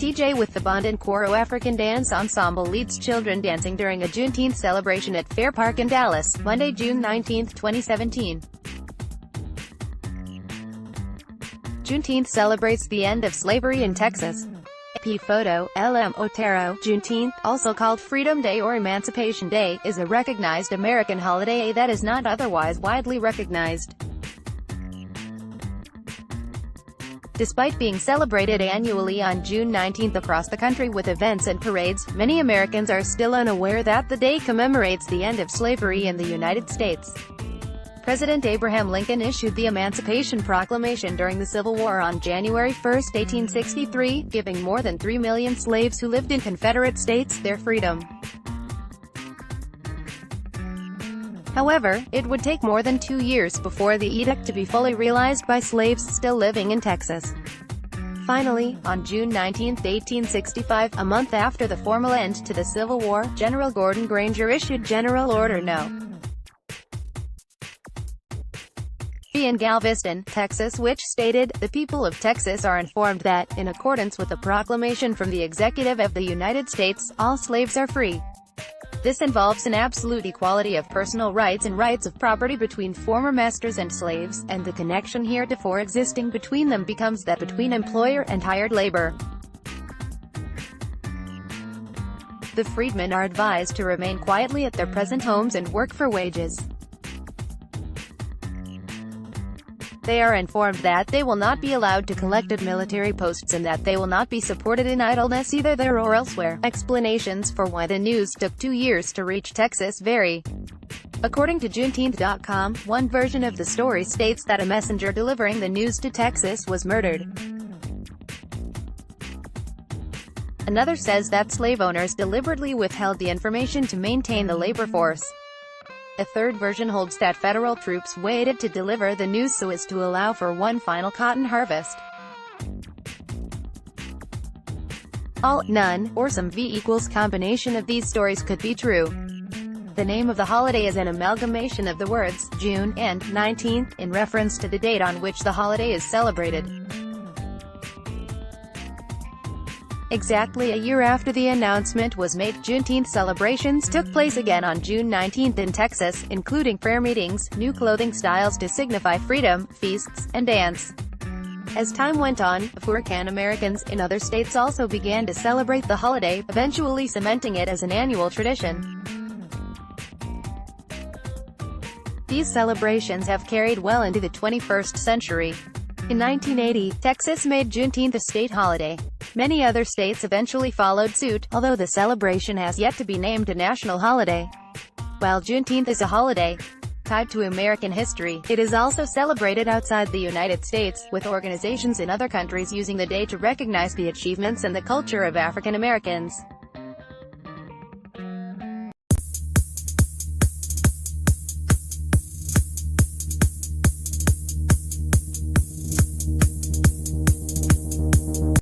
TJ with the Bandan Koro African Dance Ensemble leads children dancing during a Juneteenth celebration at Fair Park in Dallas, Monday, June 19, 2017. Juneteenth celebrates the end of slavery in Texas. AP photo, LM Otero. Juneteenth, also called Freedom Day or Emancipation Day, is a recognized American holiday that is not otherwise widely recognized. Despite being celebrated annually on June 19 across the country with events and parades, many Americans are still unaware that the day commemorates the end of slavery in the United States. President Abraham Lincoln issued the Emancipation Proclamation during the Civil War on January 1, 1863, giving more than 3 million slaves who lived in Confederate states their freedom. However, it would take more than 2 years before the edict to be fully realized by slaves still living in Texas. Finally, on June 19, 1865, a month after the formal end to the Civil War, General Gordon Granger issued General Order No. in Galveston, Texas, which stated, "The people of Texas are informed that, in accordance with the proclamation from the Executive of the United States, all slaves are free. This involves an absolute equality of personal rights and rights of property between former masters and slaves, and the connection heretofore existing between them becomes that between employer and hired labor. The freedmen are advised to remain quietly at their present homes and work for wages. They are informed that they will not be allowed to collect at military posts and that they will not be supported in idleness either there or elsewhere." Explanations for why the news took 2 years to reach Texas vary. According to Juneteenth.com, one version of the story states that a messenger delivering the news to Texas was murdered. Another says that slave owners deliberately withheld the information to maintain the labor force. A third version holds that federal troops waited to deliver the news so as to allow for one final cotton harvest. All, none, or some V= combination of these stories could be true. The name of the holiday is an amalgamation of the words, June, and 19th, in reference to the date on which the holiday is celebrated. Exactly a year after the announcement was made, Juneteenth celebrations took place again on June 19 in Texas, including prayer meetings, new clothing styles to signify freedom, feasts, and dance. As time went on, African Americans in other states also began to celebrate the holiday, eventually cementing it as an annual tradition. These celebrations have carried well into the 21st century. In 1980, Texas made Juneteenth a state holiday. Many other states eventually followed suit, although the celebration has yet to be named a national holiday. While Juneteenth is a holiday tied to American history, it is also celebrated outside the United States, with organizations in other countries using the day to recognize the achievements and the culture of African Americans.